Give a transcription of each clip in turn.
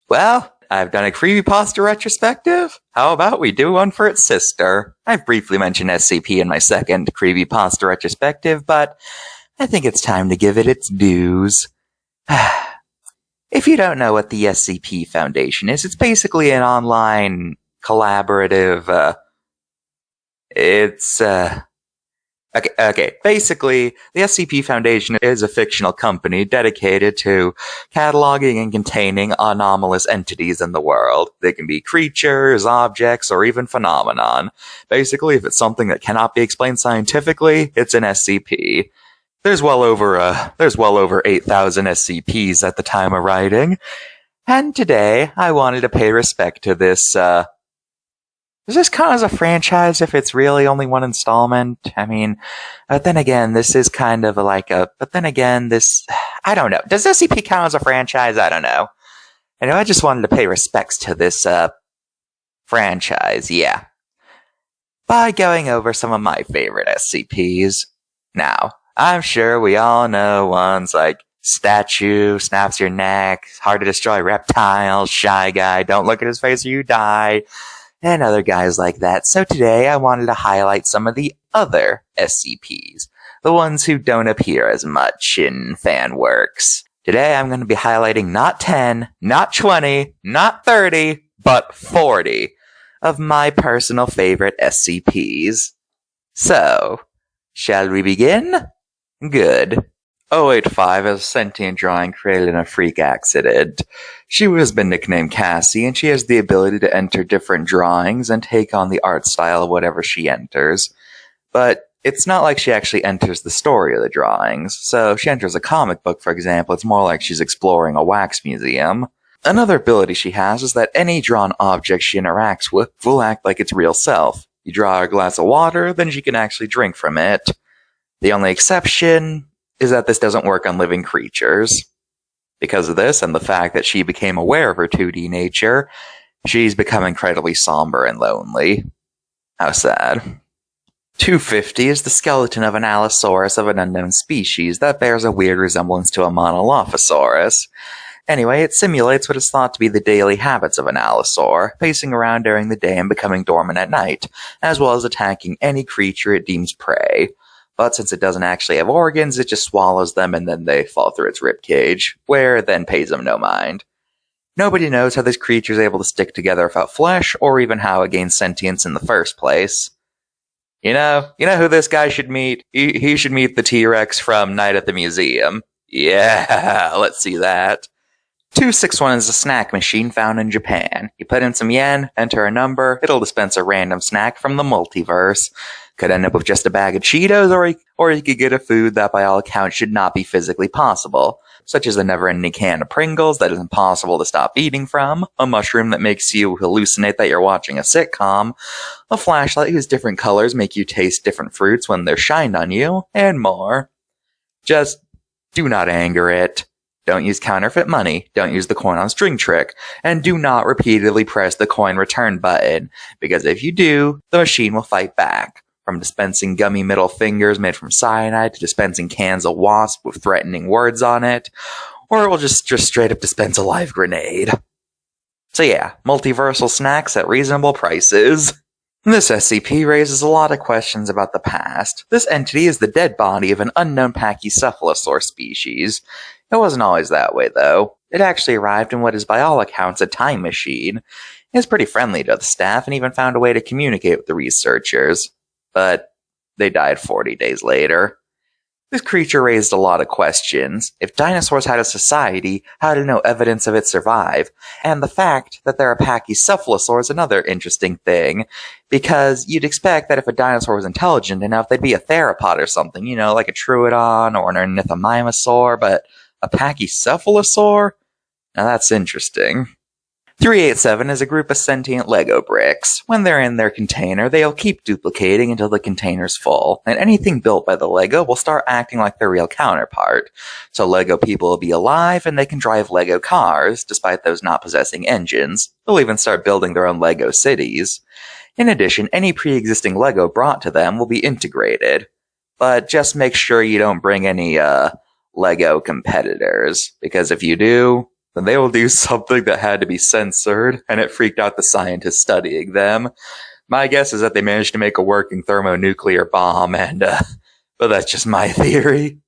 Well, I've done a creepypasta retrospective. How about we do one for its sister? I've briefly mentioned SCP in my second creepypasta retrospective, but I think it's time to give it its dues. If you don't know what the SCP Foundation is, it's basically an online collaborative, Okay. Basically, the SCP Foundation is a fictional company dedicated to cataloging and containing anomalous entities in the world. They can be creatures, objects, or even phenomenon. Basically, if it's something that cannot be explained scientifically, it's an SCP. There's well over 8,000 SCPs at the time of writing. And today, I wanted to pay respect to this, does this count as a franchise if it's really only one installment? I mean, but then again, this is kind of I don't know. Does SCP count as a franchise? I don't know. I just wanted to pay respects to this, franchise, yeah. By going over some of my favorite SCPs. Now, I'm sure we all know ones like Statue, Snaps Your Neck, Hard to Destroy Reptiles, Shy Guy, Don't Look at His Face or You Die, and other guys like that. So today I wanted to highlight some of the other SCPs, the ones who don't appear as much in fan works. Today I'm going to be highlighting not 10, not 20, not 30, but 40 of my personal favorite SCPs. So, shall we begin? Good. 085 is a sentient drawing created in a freak accident. She has been nicknamed Cassie, and she has the ability to enter different drawings and take on the art style of whatever she enters. But it's not like she actually enters the story of the drawings. So if she enters a comic book, for example, it's more like she's exploring a wax museum. Another ability she has is that any drawn object she interacts with will act like its real self. You draw her a glass of water, then she can actually drink from it. The only exception is that this doesn't work on living creatures. Because of this, and the fact that she became aware of her 2D nature, she's become incredibly somber and lonely. How sad. 250 is the skeleton of an Allosaurus of an unknown species that bears a weird resemblance to a Monolophosaurus. Anyway, it simulates what is thought to be the daily habits of an Allosaur, pacing around during the day and becoming dormant at night, as well as attacking any creature it deems prey. But since it doesn't actually have organs, it just swallows them and then they fall through its ribcage, where it then pays them no mind. Nobody knows how this creature is able to stick together without flesh, or even how it gains sentience in the first place. You know who this guy should meet? He should meet the T-Rex from Night at the Museum. Yeah, let's see that. 261 is a snack machine found in Japan. You put in some yen, enter a number, it'll dispense a random snack from the multiverse. Could end up with just a bag of Cheetos, or you could get a food that by all accounts should not be physically possible, such as a never-ending can of Pringles that is impossible to stop eating from, a mushroom that makes you hallucinate that you're watching a sitcom, a flashlight whose different colors make you taste different fruits when they're shined on you, and more. Just do not anger it. Don't use counterfeit money, don't use the coin on string trick, and do not repeatedly press the coin return button, because if you do, the machine will fight back. From dispensing gummy middle fingers made from cyanide to dispensing cans of wasp with threatening words on it, or it will just straight up dispense a live grenade. So yeah, multiversal snacks at reasonable prices. This SCP raises a lot of questions about the past. This entity is the dead body of an unknown Pachycephalosaur species. It wasn't always that way, though. It actually arrived in what is by all accounts a time machine. It was pretty friendly to the staff and even found a way to communicate with the researchers. But they died 40 days later. This creature raised a lot of questions. If dinosaurs had a society, how did no evidence of it survive? And the fact that there are Pachycephalosaurs is another interesting thing, because you'd expect that if a dinosaur was intelligent enough, they'd be a theropod or something, like a Troodon or an Ornithomimosaur, but a Pachycephalosaur? Now that's interesting. 387 is a group of sentient Lego bricks. When they're in their container, they'll keep duplicating until the container's full, and anything built by the Lego will start acting like their real counterpart. So Lego people will be alive, and they can drive Lego cars, despite those not possessing engines. They'll even start building their own Lego cities. In addition, any pre-existing Lego brought to them will be integrated. But just make sure you don't bring any, Lego competitors, because if you do, then they will do something that had to be censored, and it freaked out the scientists studying them. My guess is that they managed to make a working thermonuclear bomb, but that's just my theory.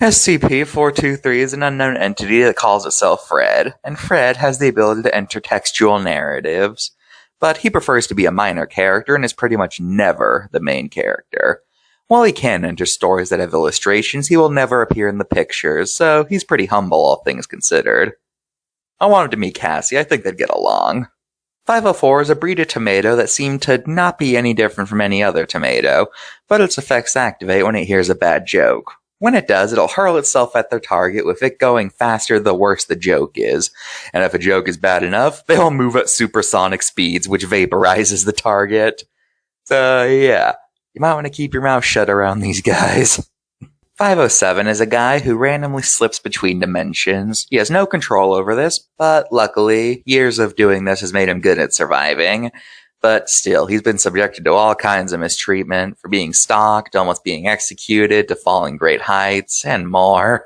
SCP-423 is an unknown entity that calls itself Fred, and Fred has the ability to enter textual narratives. But he prefers to be a minor character and is pretty much never the main character. While he can enter stories that have illustrations, he will never appear in the pictures, so he's pretty humble, all things considered. I want him to meet Cassie. I think they'd get along. 504 is a breed of tomato that seemed to not be any different from any other tomato, but its effects activate when it hears a bad joke. When it does, it'll hurl itself at their target, with it going faster the worse the joke is. And if a joke is bad enough, they'll move at supersonic speeds, which vaporizes the target. So, yeah, you might want to keep your mouth shut around these guys. 507 is a guy who randomly slips between dimensions. He has no control over this, but luckily, years of doing this has made him good at surviving. But still, he's been subjected to all kinds of mistreatment, from being stalked, almost being executed, to falling great heights, and more.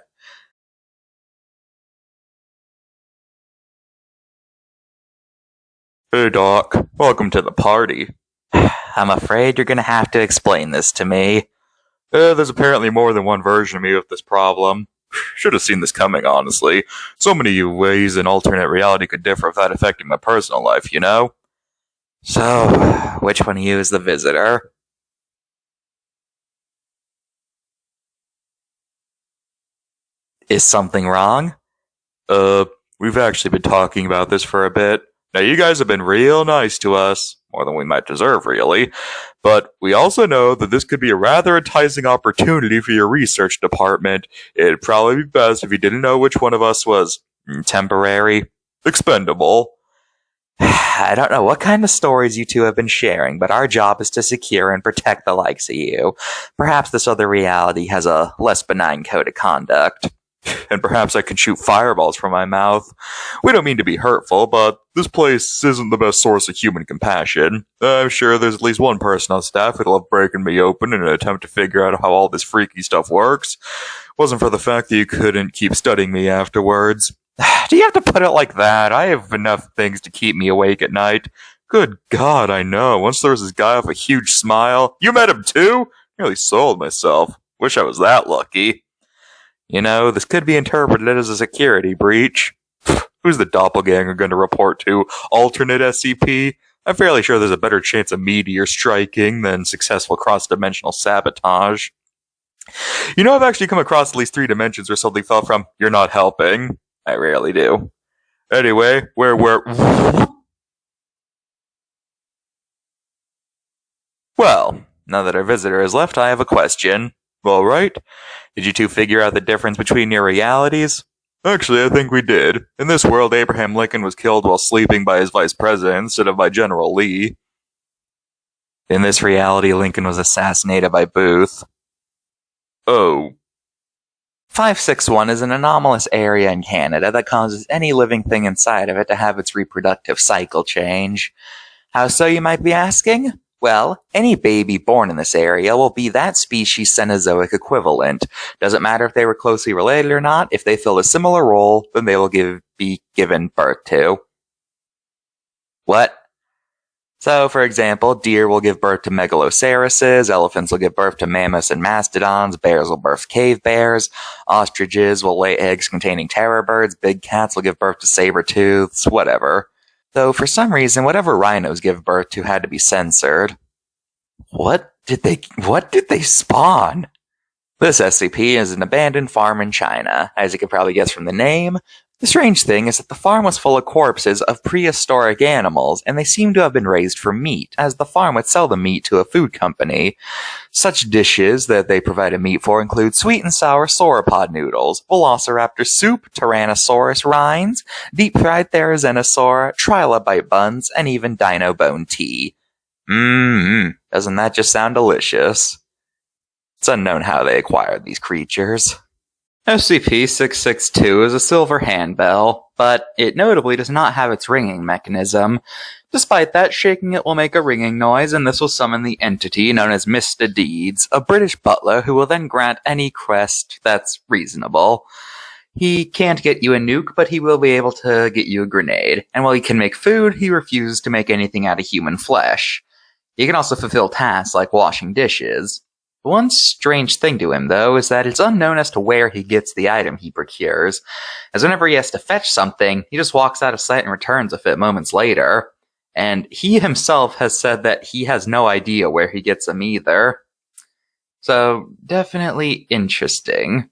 Hey Doc, welcome to the party. I'm afraid you're gonna have to explain this to me. There's apparently more than one version of me with this problem. Should have seen this coming, honestly. So many ways an alternate reality could differ without affecting my personal life, you know? So, which one of you is the visitor? Is something wrong? We've actually been talking about this for a bit. Now, you guys have been real nice to us, more than we might deserve, really. But we also know that this could be a rather enticing opportunity for your research department. It'd probably be best if you didn't know which one of us was temporary, expendable. I don't know what kind of stories you two have been sharing, but our job is to secure and protect the likes of you. Perhaps this other reality has a less benign code of conduct. And perhaps I can shoot fireballs from my mouth. We don't mean to be hurtful, but this place isn't the best source of human compassion. I'm sure there's at least one person on staff who'd love breaking me open in an attempt to figure out how all this freaky stuff works. Wasn't for the fact that you couldn't keep studying me afterwards. Do you have to put it like that? I have enough things to keep me awake at night. Good God, I know. Once there was this guy with a huge smile. You met him too? Nearly sold myself. Wish I was that lucky. You know, this could be interpreted as a security breach. Who's the doppelganger going to report to? Alternate SCP? I'm fairly sure there's a better chance of meteor striking than successful cross-dimensional sabotage. You know, I've actually come across at least 3 dimensions where something fell from. You're not helping. I rarely do. Anyway, Well, now that our visitor has left, I have a question. All right. Did you two figure out the difference between your realities? Actually, I think we did. In this world, Abraham Lincoln was killed while sleeping by his vice president instead of by General Lee. In this reality, Lincoln was assassinated by Booth. Oh. 561 is an anomalous area in Canada that causes any living thing inside of it to have its reproductive cycle change. How so, you might be asking? Well, any baby born in this area will be that species' Cenozoic equivalent. Doesn't matter if they were closely related or not, if they fill a similar role, then they will be given birth to. What? So, for example, deer will give birth to megalosauruses, elephants will give birth to mammoths and mastodons, bears will birth cave bears, ostriches will lay eggs containing terror birds, big cats will give birth to saber-tooths, whatever. Though, for some reason, whatever rhinos give birth to had to be censored. What did they spawn? This SCP is an abandoned farm in China. As you can probably guess from the name, the strange thing is that the farm was full of corpses of prehistoric animals, and they seem to have been raised for meat, as the farm would sell the meat to a food company. Such dishes that they provided meat for include sweet and sour sauropod noodles, velociraptor soup, tyrannosaurus rinds, deep-fried therizinosaur, trilobite buns, and even dino bone tea. Doesn't that just sound delicious? It's unknown how they acquired these creatures. SCP-662 is a silver handbell, but it notably does not have its ringing mechanism. Despite that, shaking it will make a ringing noise, and this will summon the entity known as Mr.G, a British butler who will then grant any request that's reasonable. He can't get you a nuke, but he will be able to get you a grenade. And while he can make food, he refuses to make anything out of human flesh. He can also fulfill tasks like washing dishes. The one strange thing to him, though, is that it's unknown as to where he gets the item he procures, as whenever he has to fetch something, he just walks out of sight and returns with it moments later. And he himself has said that he has no idea where he gets them either. So, definitely interesting.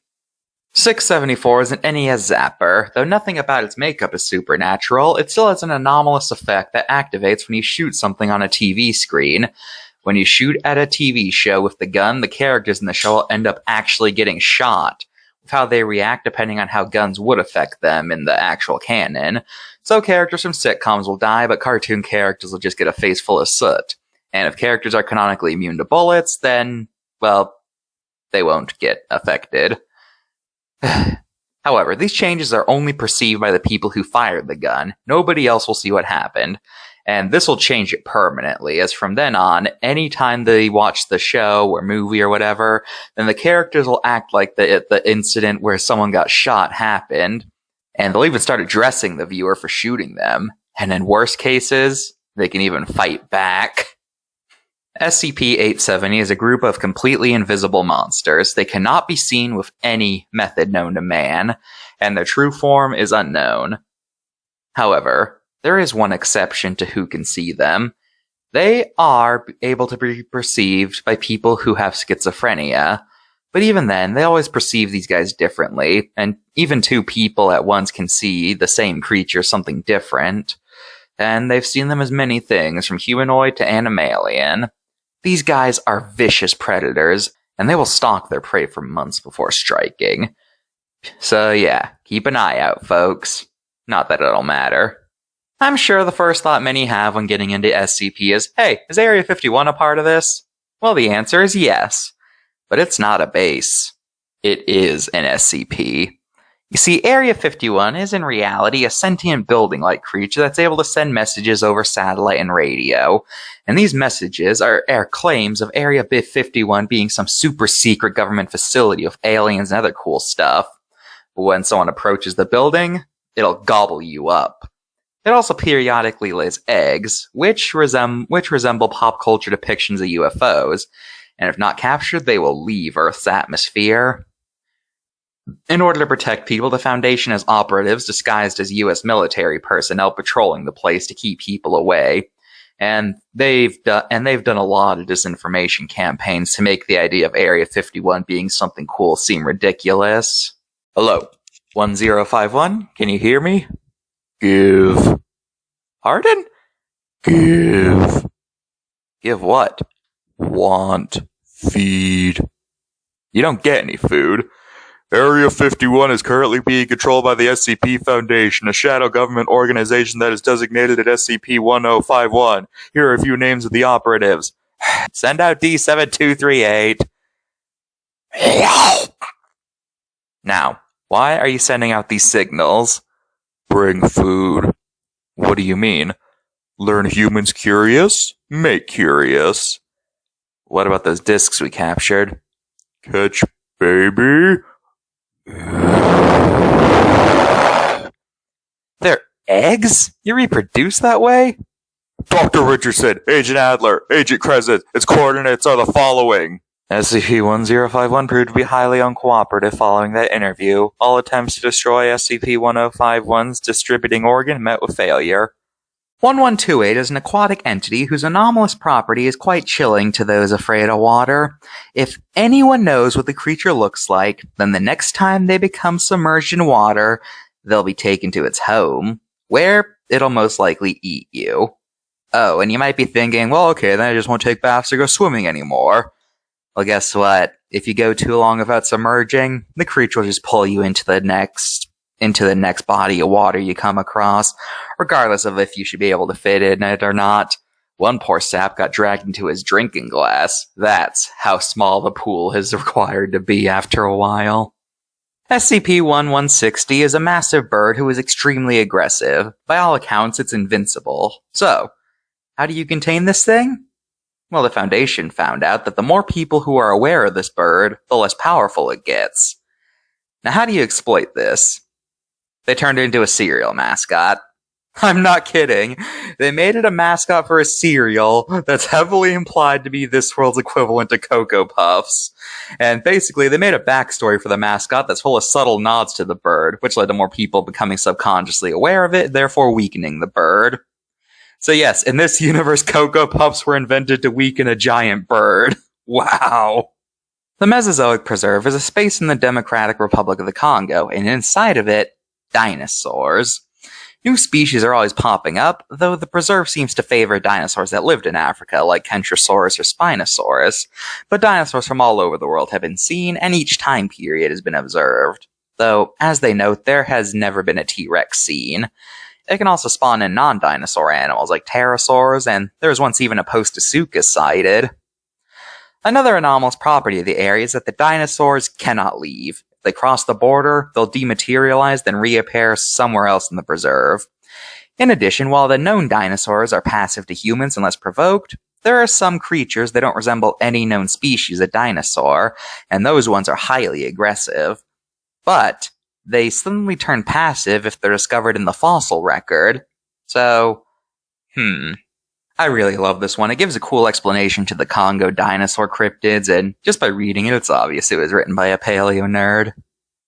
674 is an NES zapper. Though nothing about its makeup is supernatural, it still has an anomalous effect that activates when you shoot something on a TV screen. When you shoot at a TV show with the gun, the characters in the show will end up actually getting shot, with how they react depending on how guns would affect them in the actual canon. So characters from sitcoms will die, but cartoon characters will just get a face full of soot. And if characters are canonically immune to bullets, then, well, they won't get affected. However, these changes are only perceived by the people who fired the gun. Nobody else will see what happened. And this will change it permanently, as from then on, anytime they watch the show or movie or whatever, then the characters will act like the incident where someone got shot happened, and they'll even start addressing the viewer for shooting them. And in worse cases, they can even fight back. SCP-870 is a group of completely invisible monsters. They cannot be seen with any method known to man, and their true form is unknown. However, there is one exception to who can see them. They are able to be perceived by people who have schizophrenia, but even then, they always perceive these guys differently, and even two people at once can see the same creature something different. And they've seen them as many things, from humanoid to animalian. These guys are vicious predators, and they will stalk their prey for months before striking. So yeah, keep an eye out, folks. Not that it'll matter. I'm sure the first thought many have when getting into SCP is, hey, is Area 51 a part of this? Well, the answer is yes. But it's not a base. It is an SCP. You see, Area 51 is in reality a sentient building-like creature that's able to send messages over satellite and radio. And these messages are claims of Area 51 being some super-secret government facility with aliens and other cool stuff. But when someone approaches the building, it'll gobble you up. It also periodically lays eggs, which resemble pop culture depictions of UFOs. And if not captured, they will leave Earth's atmosphere. In order to protect people, the Foundation has operatives disguised as U.S. military personnel patrolling the place to keep people away. And they've done a lot of disinformation campaigns to make the idea of Area 51 being something cool seem ridiculous. Hello, 1051, can you hear me? Give. Pardon? Give. Give what? Want. Feed. You don't get any food. Area 51 is currently being controlled by the SCP Foundation, a shadow government organization that is designated at SCP-1051. Here are a few names of the operatives. Send out D7238. Now, why are you sending out these signals? Bring food. What do you mean? Learn humans curious? Make curious. What about those discs we captured? Catch baby? They're eggs? You reproduce that way? Dr. Richardson, Agent Adler, Agent Crescent, its coordinates are the following. SCP-1051 proved to be highly uncooperative following that interview. All attempts to destroy SCP-1051's distributing organ met with failure. 1128 is an aquatic entity whose anomalous property is quite chilling to those afraid of water. If anyone knows what the creature looks like, then the next time they become submerged in water, they'll be taken to its home, where it'll most likely eat you. Oh, and you might be thinking, well, okay, then I just won't take baths or go swimming anymore. Well, guess what? If you go too long without submerging, the creature will just pull you into the next body of water you come across, regardless of if you should be able to fit in it or not. One poor sap got dragged into his drinking glass. That's how small the pool is required to be after a while. SCP-1160 is a massive bird who is extremely aggressive. By all accounts, it's invincible. So, how do you contain this thing? Well, the Foundation found out that the more people who are aware of this bird, the less powerful it gets. Now, how do you exploit this? They turned it into a cereal mascot. I'm not kidding. They made it a mascot for a cereal that's heavily implied to be this world's equivalent to Cocoa Puffs. And basically, they made a backstory for the mascot that's full of subtle nods to the bird, which led to more people becoming subconsciously aware of it, therefore weakening the bird. So yes, in this universe, Cocoa Puffs were invented to weaken a giant bird. Wow. The Mesozoic Preserve is a space in the Democratic Republic of the Congo, and inside of it, dinosaurs. New species are always popping up, though the preserve seems to favor dinosaurs that lived in Africa, like Kentrosaurus or Spinosaurus. But dinosaurs from all over the world have been seen, and each time period has been observed. Though, as they note, there has never been a T-Rex seen. It can also spawn in non-dinosaur animals like pterosaurs, and there was once even a Postosuchus sighted. Another anomalous property of the area is that the dinosaurs cannot leave. If they cross the border, they'll dematerialize, then reappear somewhere else in the preserve. In addition, while the known dinosaurs are passive to humans unless provoked, there are some creatures that don't resemble any known species of dinosaur, and those ones are highly aggressive. But they suddenly turn passive if they're discovered in the fossil record. So, I really love this one. It gives a cool explanation to the Congo dinosaur cryptids, and just by reading it, it's obvious it was written by a paleo nerd.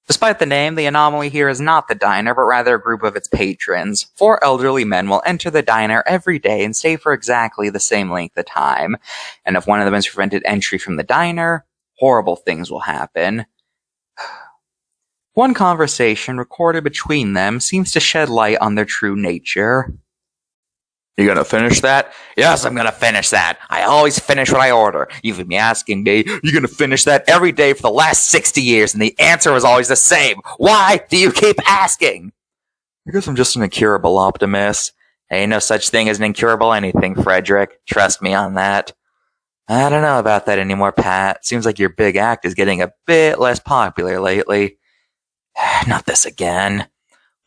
Despite the name, the anomaly here is not the diner, but rather a group of its patrons. 4 elderly men will enter the diner every day and stay for exactly the same length of time. And if one of them is prevented entry from the diner, horrible things will happen. One conversation recorded between them seems to shed light on their true nature. You gonna finish that? Yes, I'm gonna finish that. I always finish what I order. You've been asking me, you gonna finish that every day for the last 60 years, and the answer was always the same. Why do you keep asking? I guess I'm just an incurable optimist. Ain't no such thing as an incurable anything, Frederick. Trust me on that. I don't know about that anymore, Pat. Seems like your big act is getting a bit less popular lately. Not this again.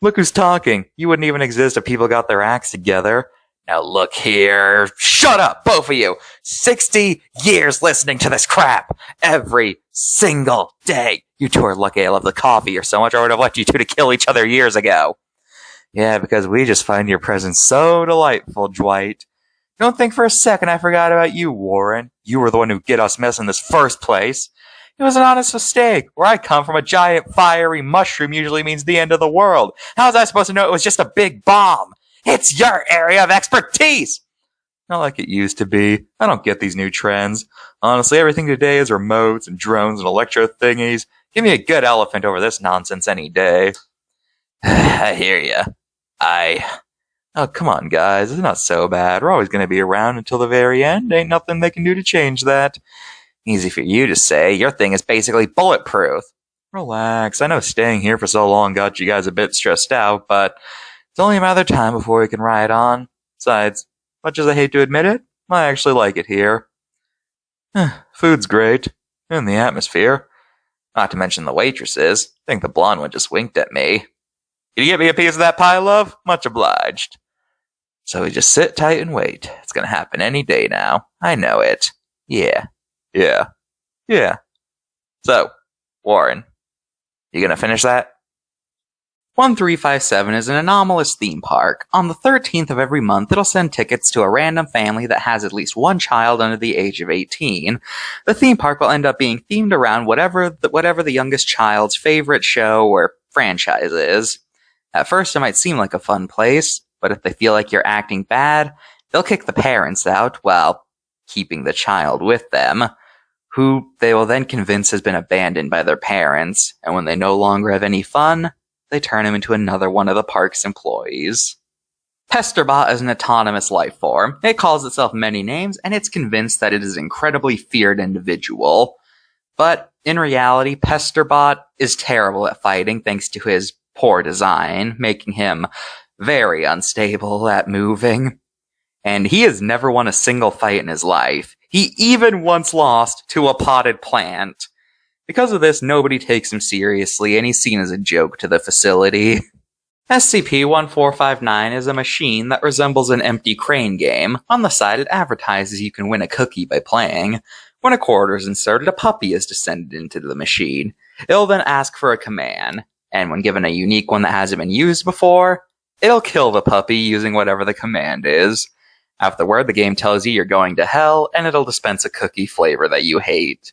Look who's talking. You wouldn't even exist if people got their acts together. Now look here. Shut up, both of you. 60 years listening to this crap. Every single day. You two are lucky I love the coffee or so much, or I would have left you two to kill each other years ago. Yeah, because we just find your presence so delightful, Dwight. Don't think for a second I forgot about you, Warren. You were the one who get us mess in this first place. It was an honest mistake. Where I come from, a giant fiery mushroom usually means the end of the world. How was I supposed to know it was just a big bomb? It's your area of expertise! Not like it used to be. I don't get these new trends. Honestly, everything today is remotes and drones and electro thingies. Give me a good elephant over this nonsense any day. I hear ya. Oh, come on, guys. It's not so bad. We're always going to be around until the very end. Ain't nothing they can do to change that. Easy for you to say. Your thing is basically bulletproof. Relax. I know staying here for so long got you guys a bit stressed out, but it's only a matter of time before we can ride on. Besides, much as I hate to admit it, I actually like it here. Food's great. And the atmosphere. Not to mention the waitresses. I think the blonde one just winked at me. Can you get me a piece of that pie, love? Much obliged. So we just sit tight and wait. It's gonna happen any day now. I know it. Yeah. So, Warren, you gonna finish that? 1357 is an anomalous theme park. On the 13th of every month, it'll send tickets to a random family that has at least one child under the age of 18. The theme park will end up being themed around whatever the youngest child's favorite show or franchise is. At first, it might seem like a fun place, but if they feel like you're acting bad, they'll kick the parents out while keeping the child with them, who they will then convince has been abandoned by their parents, and when they no longer have any fun, they turn him into another one of the park's employees. Pesterbot is an autonomous life form. It calls itself many names, and it's convinced that it is an incredibly feared individual. But in reality, Pesterbot is terrible at fighting thanks to his poor design, making him very unstable at moving. And he has never won a single fight in his life. He even once lost to a potted plant. Because of this, nobody takes him seriously, and he's seen as a joke to the facility. SCP-1459 is a machine that resembles an empty crane game. On the side, it advertises you can win a cookie by playing. When a quarter is inserted, a puppy is descended into the machine. It'll then ask for a command, and when given a unique one that hasn't been used before, it'll kill the puppy using whatever the command is. Afterward, the game tells you you're going to hell, and it'll dispense a cookie flavor that you hate.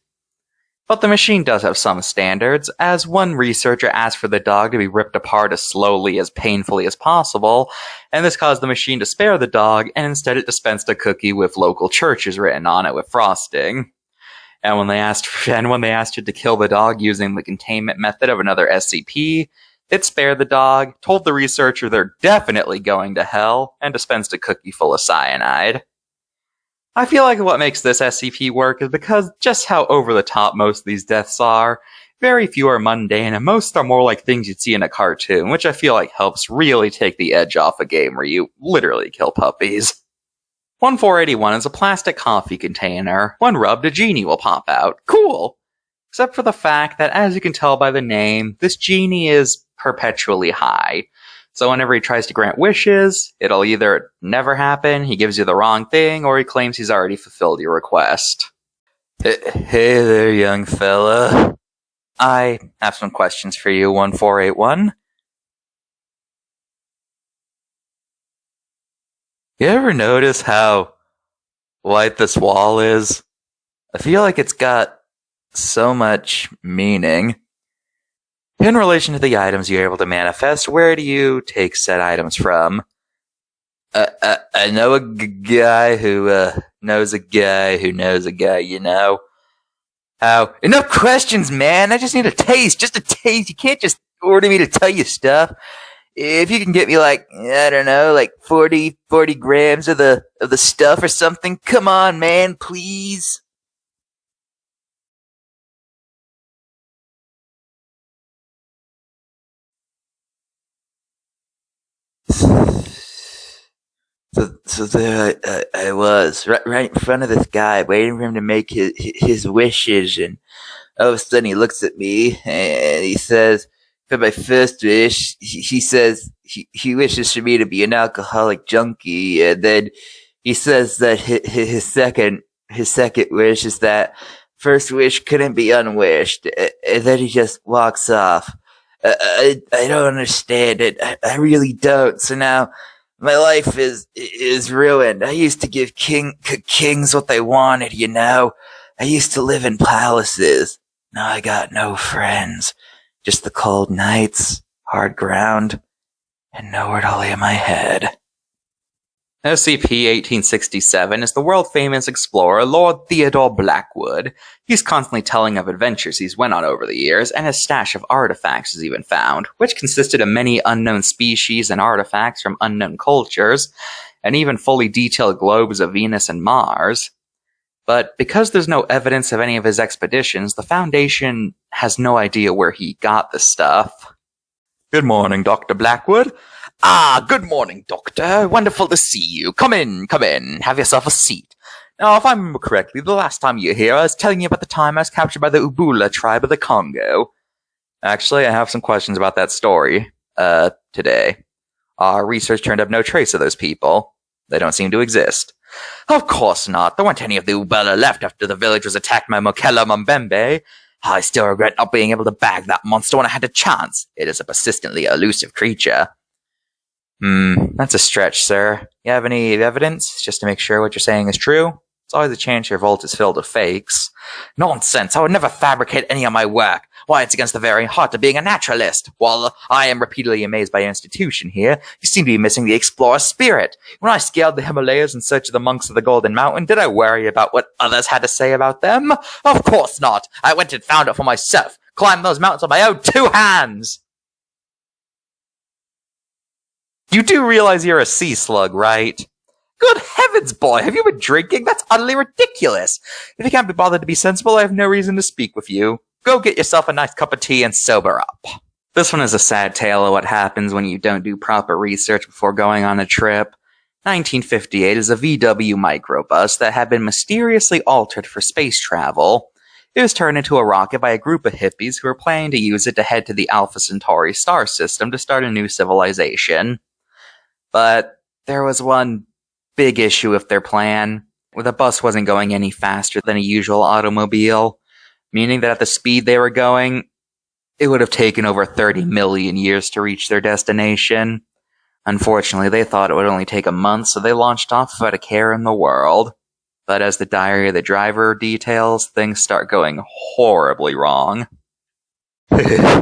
But the machine does have some standards, as one researcher asked for the dog to be ripped apart as slowly, as painfully as possible, and this caused the machine to spare the dog, and instead it dispensed a cookie with local churches written on it with frosting. And when they asked it to kill the dog using the containment method of another SCP, it spared the dog, told the researcher they're definitely going to hell, and dispensed a cookie full of cyanide. I feel like what makes this SCP work is because just how over the top most of these deaths are. Very few are mundane, and most are more like things you'd see in a cartoon, which I feel like helps really take the edge off a game where you literally kill puppies. 1481 is a plastic coffee container. When rubbed, a genie will pop out. Cool! Except for the fact that, as you can tell by the name, this genie is perpetually high. So whenever he tries to grant wishes, it'll either never happen, he gives you the wrong thing, or he claims he's already fulfilled your request. Hey there, young fella. I have some questions for you, 1481. You ever notice how white this wall is? I feel like it's got so much meaning. In relation to the items you're able to manifest, where do you take said items from? I know a guy who knows a guy who knows a guy, you know? How? Enough questions, man! I just need a taste! Just a taste! You can't just order me to tell you stuff. If you can get me like, I don't know, like 40 grams of the stuff or something, come on, man, please. So there I was, right in front of this guy, waiting for him to make his wishes, and all of a sudden he looks at me, and he says, for my first wish, he says he wishes for me to be an alcoholic junkie, and then he says that his second wish is that first wish couldn't be unwished, and then he just walks off. I don't understand it. I really don't. So now my life is ruined. I used to give kings what they wanted, you know. I used to live in palaces. Now I got no friends. Just the cold nights, hard ground, and nowhere to lay my head. SCP-1867 is the world-famous explorer Lord Theodore Blackwood. He's constantly telling of adventures he's went on over the years, and his stash of artifacts is even found, which consisted of many unknown species and artifacts from unknown cultures, and even fully detailed globes of Venus and Mars. But because there's no evidence of any of his expeditions, the Foundation has no idea where he got the stuff. Good morning, Dr. Blackwood. Ah, good morning, Doctor. Wonderful to see you. Come in. Have yourself a seat. Now, if I remember correctly, the last time you were here, I was telling you about the time I was captured by the Ubula tribe of the Congo. Actually, I have some questions about that story, today. Our research turned up no trace of those people. They don't seem to exist. Of course not. There weren't any of the Ubula left after the village was attacked by Mokela Mbembe. I still regret not being able to bag that monster when I had a chance. It is a persistently elusive creature. That's a stretch, sir. You have any evidence, just to make sure what you're saying is true? It's always a chance your vault is filled with fakes. Nonsense! I would never fabricate any of my work. Why, it's against the very heart of being a naturalist. While I am repeatedly amazed by your institution here, you seem to be missing the explorer spirit. When I scaled the Himalayas in search of the monks of the Golden Mountain, did I worry about what others had to say about them? Of course not! I went and found it for myself. Climbed those mountains on my own 2 hands! You do realize you're a sea slug, right? Good heavens, boy, have you been drinking? That's utterly ridiculous. If you can't be bothered to be sensible, I have no reason to speak with you. Go get yourself a nice cup of tea and sober up. This one is a sad tale of what happens when you don't do proper research before going on a trip. 1958 is a VW microbus that had been mysteriously altered for space travel. It was turned into a rocket by a group of hippies who were planning to use it to head to the Alpha Centauri star system to start a new civilization. But there was one big issue with their plan, where the bus wasn't going any faster than a usual automobile, meaning that at the speed they were going, It would have taken over 30 million years to reach their destination. Unfortunately, they thought it would only take a month, so they launched off without a care in the world. But as the diary of the driver details, things start going horribly wrong.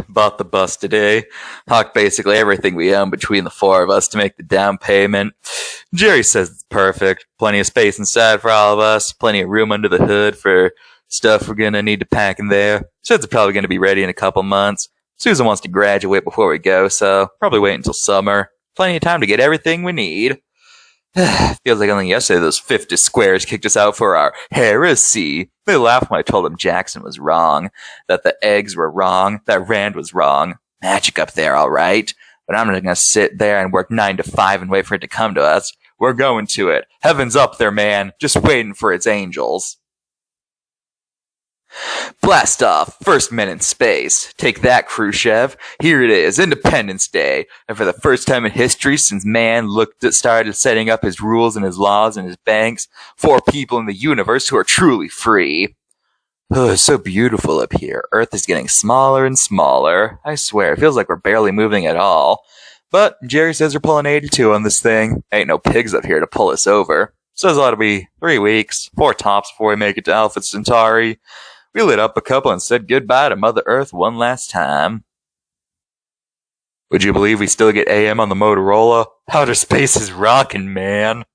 Bought the bus today. Hocked basically everything we own between the four of us to make the down payment. Jerry says it's perfect. Plenty of space inside for all of us. Plenty of room under the hood for stuff we're gonna need to pack in there. Says it's probably gonna be ready in a couple months. Susan wants to graduate before we go, so probably wait until summer. Plenty of time to get everything we need. Feels like only yesterday those 50 squares kicked us out for our heresy. They laughed when I told them Jackson was wrong, that the eggs were wrong, that Rand was wrong. Magic up there, all right. But I'm not going to sit there and work 9 to 5 and wait for it to come to us. We're going to it. Heaven's up there, man. Just waiting for its angels. Blast off, first men in space. Take that, Khrushchev. Here it is, Independence Day. And for the first time in history since man started setting up his rules and his laws and his banks, 4 people in the universe who are truly free. Oh, it's so beautiful up here. Earth is getting smaller and smaller. I swear, it feels like we're barely moving at all. But Jerry says we're pulling 82 on this thing. Ain't no pigs up here to pull us over. Says it ought to be 3 weeks, 4 tops before we make it to Alpha Centauri. We lit up a couple and said goodbye to Mother Earth one last time. Would you believe we still get AM on the Motorola? Outer space is rockin', man.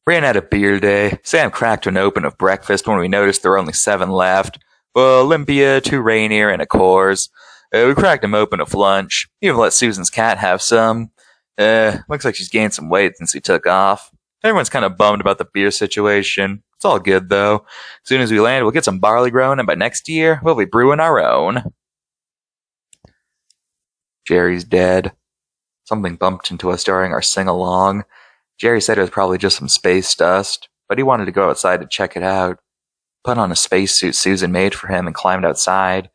Ran out of beer today. Sam cracked one open of breakfast when we noticed there were only 7 left. Olympia, 2 Rainier, and a Coors. We cracked them open of lunch. Even let Susan's cat have some. Looks like she's gained some weight since we took off. Everyone's kind of bummed about the beer situation. It's all good, though. As soon as we land, we'll get some barley grown, and by next year, we'll be brewing our own. Jerry's dead. Something bumped into us during our sing-along. Jerry said it was probably just some space dust, but he wanted to go outside to check it out. Put on a spacesuit Susan made for him and climbed outside.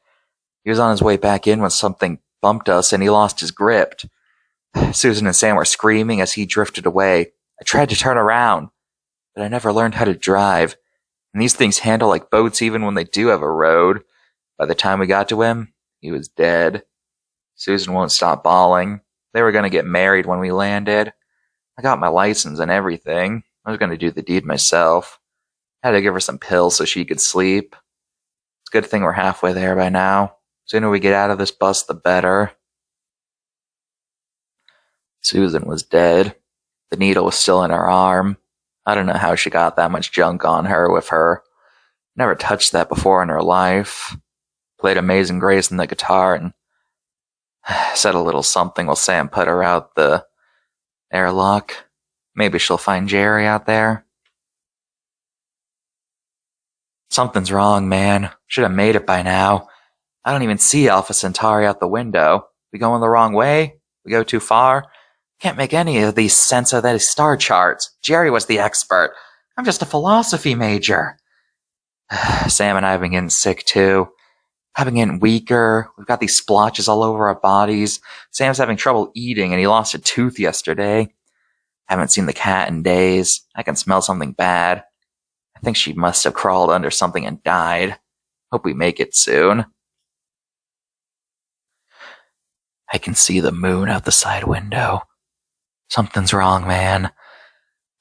He was on his way back in when something bumped us, and he lost his grip. Susan and Sam were screaming as he drifted away. I tried to turn around, but I never learned how to drive. And these things handle like boats even when they do have a road. By the time we got to him, he was dead. Susan won't stop bawling. They were going to get married when we landed. I got my license and everything. I was going to do the deed myself. I had to give her some pills so she could sleep. It's a good thing we're halfway there by now. The sooner we get out of this bus, the better. Susan was dead. The needle was still in her arm. I don't know how she got that much junk on her with her. Never touched that before in her life. Played Amazing Grace on the guitar and said a little something while Sam put her out the airlock. Maybe she'll find Jerry out there. Something's wrong, man. Should have made it by now. I don't even see Alpha Centauri out the window. We going the wrong way? We go too far? Can't make any of these sense of these star charts. Jerry was the expert. I'm just a philosophy major. Sam and I have been getting sick too. I've been getting weaker. We've got these splotches all over our bodies. Sam's having trouble eating and he lost a tooth yesterday. Haven't seen the cat in days. I can smell something bad. I think she must have crawled under something and died. Hope we make it soon. I can see the moon out the side window. Something's wrong, man.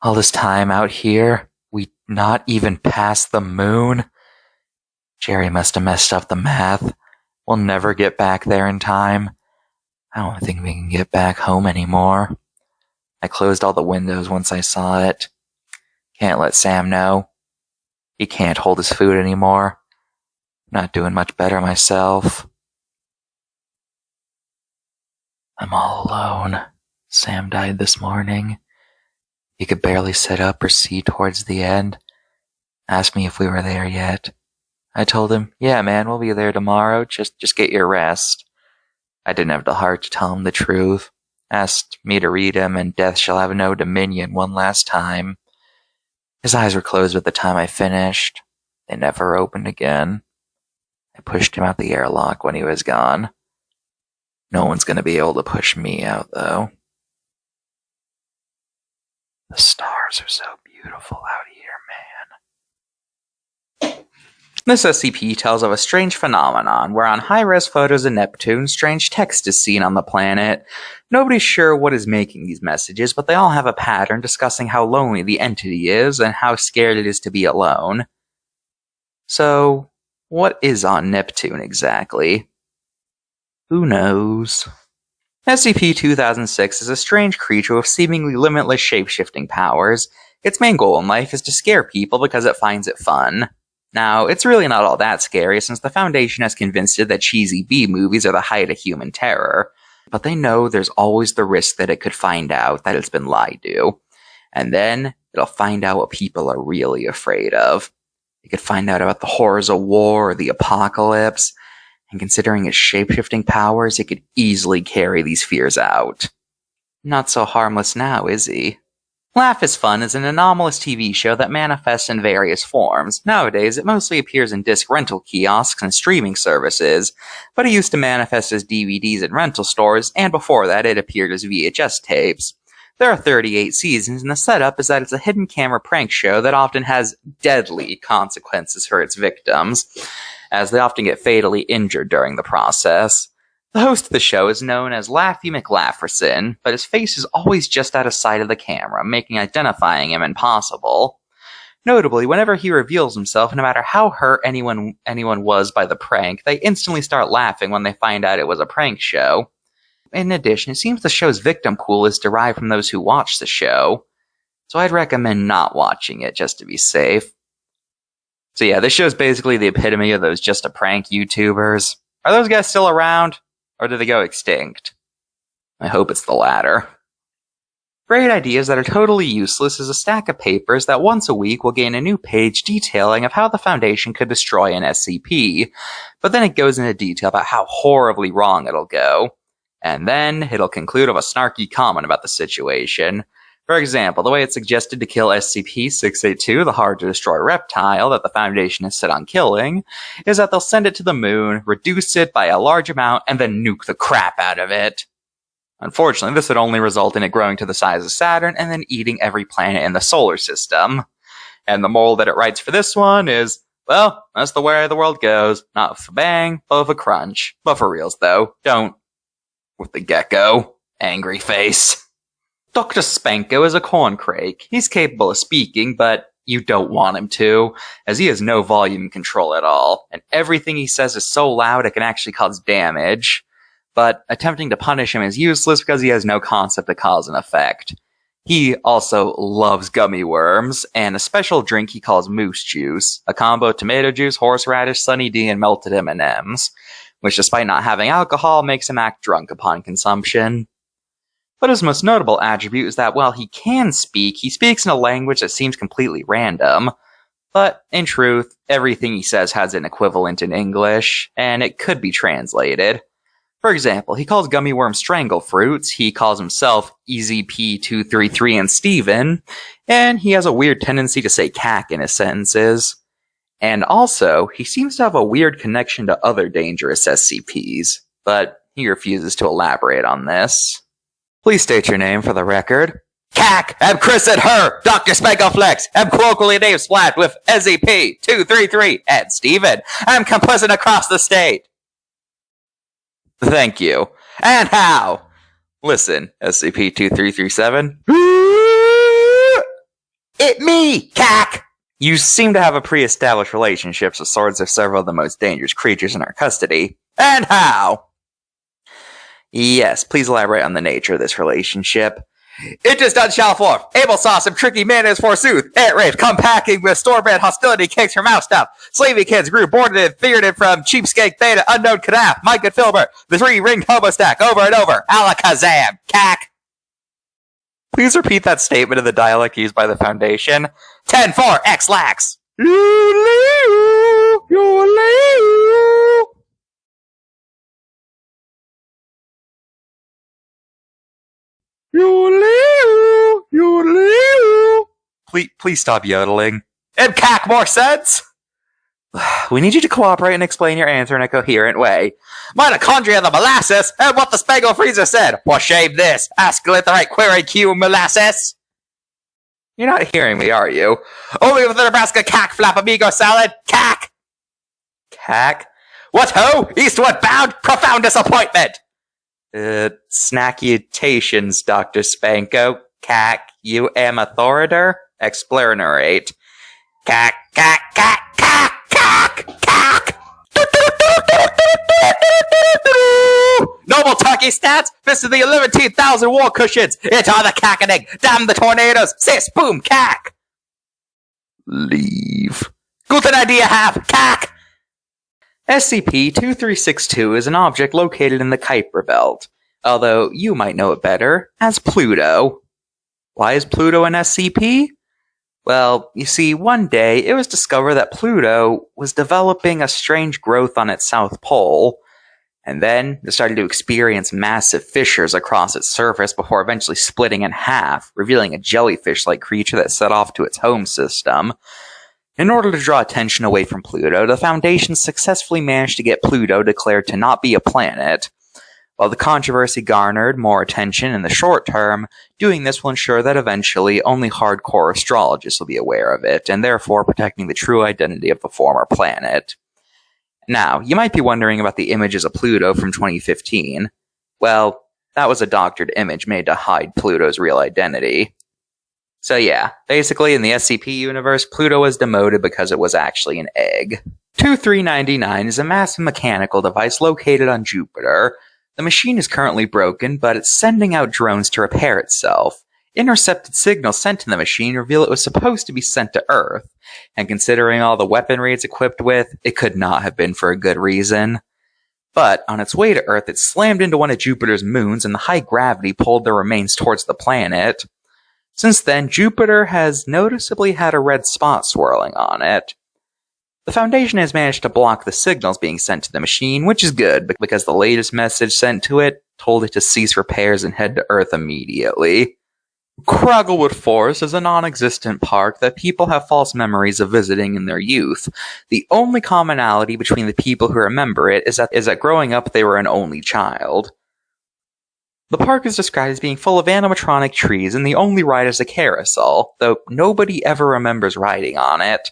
All this time out here, we not even past the moon? Jerry must have messed up the math. We'll never get back there in time. I don't think we can get back home anymore. I closed all the windows once I saw it. Can't let Sam know. He can't hold his food anymore. Not doing much better myself. I'm all alone. Sam died this morning. He could barely sit up or see towards the end. Asked me if we were there yet. I told him, yeah, man, we'll be there tomorrow. Just get your rest. I didn't have the heart to tell him the truth. Asked me to read him, and death shall have no dominion one last time. His eyes were closed by the time I finished. They never opened again. I pushed him out the airlock when he was gone. No one's going to be able to push me out, though. The stars are so beautiful out here, man. This SCP tells of a strange phenomenon where on high-res photos of Neptune, strange text is seen on the planet. Nobody's sure what is making these messages, but they all have a pattern discussing how lonely the entity is and how scared it is to be alone. So, what is on Neptune exactly? Who knows? SCP-2006 is a strange creature with seemingly limitless shape-shifting powers. Its main goal in life is to scare people because it finds it fun. Now, it's really not all that scary since the Foundation has convinced it that cheesy B-movies are the height of human terror, but they know there's always the risk that it could find out that it's been lied to. And then, it'll find out what people are really afraid of. It could find out about the horrors of war or the apocalypse, and considering its shape-shifting powers, it could easily carry these fears out. Not so harmless now, is he? Laugh is Fun is an anomalous TV show that manifests in various forms. Nowadays, it mostly appears in disc rental kiosks and streaming services, but it used to manifest as DVDs in rental stores, and before that it appeared as VHS tapes. There are 38 seasons, and the setup is that it's a hidden camera prank show that often has deadly consequences for its victims, as they often get fatally injured during the process. The host of the show is known as Laffy McLafferson, but his face is always just out of sight of the camera, making identifying him impossible. Notably, whenever he reveals himself, no matter how hurt anyone was by the prank, they instantly start laughing when they find out it was a prank show. In addition, it seems the show's victim pool is derived from those who watch the show, so I'd recommend not watching it just to be safe. So yeah, this show's basically the epitome of those just a prank YouTubers. Are those guys still around? Or did they go extinct? I hope it's the latter. Great Ideas That Are Totally Useless is a stack of papers that once a week will gain a new page detailing of how the Foundation could destroy an SCP, but then it goes into detail about how horribly wrong it'll go. And then it'll conclude with a snarky comment about the situation. For example, the way it's suggested to kill SCP-682, the hard-to-destroy reptile that the Foundation is set on killing, is that they'll send it to the moon, reduce it by a large amount, and then nuke the crap out of it. Unfortunately, this would only result in it growing to the size of Saturn and then eating every planet in the solar system. And the moral that it writes for this one is, well, that's the way the world goes. Not with a bang, but with a crunch. But for reals, though, don't. With the gecko. Angry face. Dr. Spanko is a corncrake. He's capable of speaking, but you don't want him to, as he has no volume control at all, and everything he says is so loud it can actually cause damage. But attempting to punish him is useless because he has no concept of cause and effect. He also loves gummy worms, and a special drink he calls moose juice, a combo of tomato juice, horseradish, Sunny D, and melted M&Ms, which despite not having alcohol makes him act drunk upon consumption. But his most notable attribute is that while he can speak, he speaks in a language that seems completely random. But, in truth, everything he says has an equivalent in English, and it could be translated. For example, he calls gummy worms strangle fruits, he calls himself EZP-233 and Steven, and he has a weird tendency to say cack in his sentences. And also, he seems to have a weird connection to other dangerous SCPs, but he refuses to elaborate on this. Please state your name for the record. Cack! I'm Chris and her! Dr. Spangoflex! I'm colloquially named Splat with SCP-233 and Steven. I'm complicit across the state! Thank you. And how? Listen, SCP-2337. It me, Cack! You seem to have a pre-established relationship with swords of several of the most dangerous creatures in our custody. And how? Yes, please elaborate on the nature of this relationship. It just done shall forth. Able saw some tricky manners forsooth. Ant rape, come packing with store-brand hostility cakes from mouse stuff. Slavey kids grew boarded and figured from cheapskate theta unknown cadaf. Mike and Filbert, the three-ringed hobo stack, over and over. Alakazam, cack. Please repeat that statement in the dialect used by the Foundation. 10-4, X-Lax. Please stop yodeling. And cack more sense? We need you to cooperate and explain your answer in a coherent way. Mitochondria the molasses, and what the Spago Freezer said. For shame this. Escalate the right query Q molasses. You're not hearing me, are you? Only with the Nebraska cack flap amigo salad. Cack! Cack. What ho? Eastward bound? Profound disappointment! Snackutations, Dr. Spanko. Cack, you amathoritor? Explanarate. Cack, cack, cack, cack, cack, cack! Noble turkey stats, fist of the 11,000 war cushions, into the cackening, damn the tornadoes, sis, boom, cack! Leave. Guten idea have, cack! SCP-2362 is an object located in the Kuiper Belt, although you might know it better as Pluto. Why is Pluto an SCP? Well, you see, one day it was discovered that Pluto was developing a strange growth on its south pole, and then it started to experience massive fissures across its surface before eventually splitting in half, revealing a jellyfish-like creature that set off to its home system. In order to draw attention away from Pluto, the Foundation successfully managed to get Pluto declared to not be a planet. While the controversy garnered more attention in the short term, doing this will ensure that eventually only hardcore astrologists will be aware of it, and therefore protecting the true identity of the former planet. Now, you might be wondering about the images of Pluto from 2015. Well, that was a doctored image made to hide Pluto's real identity. So yeah, basically in the SCP universe, Pluto was demoted because it was actually an egg. 2399 is a massive mechanical device located on Jupiter. The machine is currently broken, but it's sending out drones to repair itself. Intercepted signals sent to the machine reveal it was supposed to be sent to Earth, and considering all the weaponry it's equipped with, it could not have been for a good reason. But on its way to Earth, it slammed into one of Jupiter's moons, and the high gravity pulled the remains towards the planet. Since then, Jupiter has noticeably had a red spot swirling on it. The Foundation has managed to block the signals being sent to the machine, which is good, because the latest message sent to it told it to cease repairs and head to Earth immediately. Cragglewood Forest is a non-existent park that people have false memories of visiting in their youth. The only commonality between the people who remember it is that growing up they were an only child. The park is described as being full of animatronic trees, and the only ride is a carousel, though nobody ever remembers riding on it.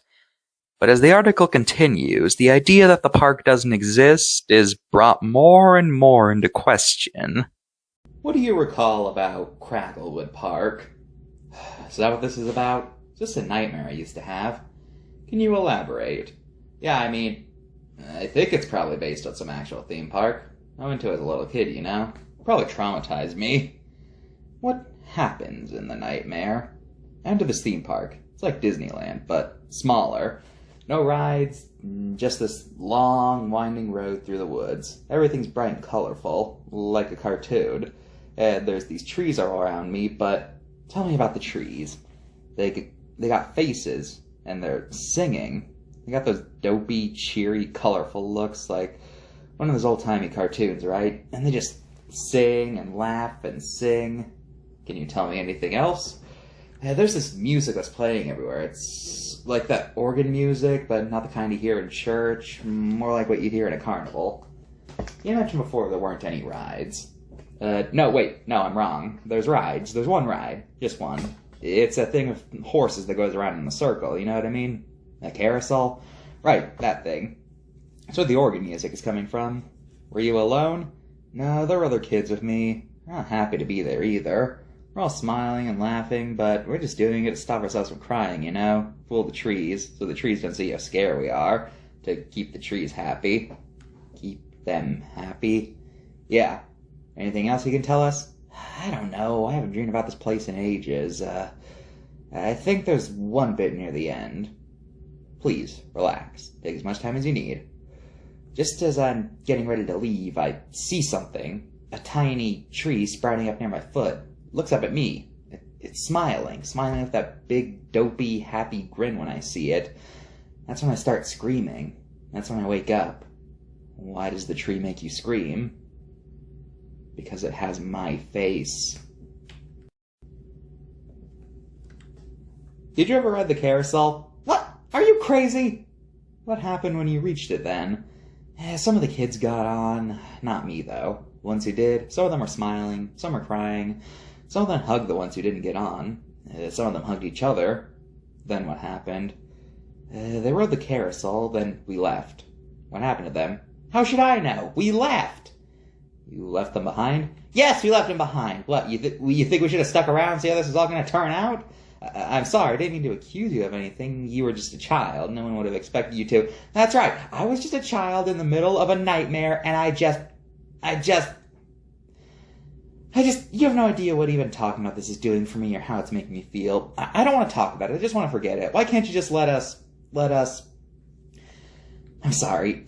But as the article continues, the idea that the park doesn't exist is brought more and more into question. What do you recall about Cragglewood Park? Is that what this is about? It's just a nightmare I used to have. Can you elaborate? Yeah, I mean, I think it's probably based on some actual theme park. I went to it as a little kid, you know? Probably traumatized me. What happens in the nightmare? I went to this theme park. It's like Disneyland, but smaller. No rides, just this long, winding road through the woods. Everything's bright and colorful, like a cartoon. And there's these trees all around me, but tell me about the trees. They got faces, and they're singing. They got those dopey, cheery, colorful looks like one of those old-timey cartoons, right? And they just sing and laugh and sing. Can you tell me anything else? There's this music that's playing everywhere. It's like that organ music, but not the kind you hear in church. More like what you'd hear in a carnival. You mentioned before there weren't any rides. No, I'm wrong. There's rides. There's one ride. Just one. It's a thing of horses that goes around in a circle, you know what I mean? A carousel? Right, that thing. That's where the organ music is coming from. Were you alone? No, there were other kids with me. We're not happy to be there either. We're all smiling and laughing, but we're just doing it to stop ourselves from crying, you know? Fool the trees, so the trees don't see how scared we are. To keep the trees happy. Keep them happy. Yeah. Anything else you can tell us? I don't know. I haven't dreamed about this place in ages. I think there's one bit near the end. Please, relax. Take as much time as you need. Just as I'm getting ready to leave, I see something. A tiny tree sprouting up near my foot. Looks up at me. It's smiling with that big, dopey, happy grin when I see it. That's when I start screaming. That's when I wake up. Why does the tree make you scream? Because it has my face. Did you ever ride the carousel? What? Are you crazy? What happened when you reached it then? Some of the kids got on. Not me, though. The ones who did, some of them were smiling, some were crying. Some of them hugged the ones who didn't get on. Some of them hugged each other. Then what happened? They rode the carousel, then we left. What happened to them? How should I know? We left. You left them behind? Yes, we left them behind. What, you think we should have stuck around and see how this is all going to turn out? I'm sorry, I didn't mean to accuse you of anything. You were just a child. No one would have expected you to. That's right. I was just a child in the middle of a nightmare, and you have no idea what even talking about this is doing for me or how it's making me feel. I don't want to talk about it. I just want to forget it. Why can't you just let us... I'm sorry.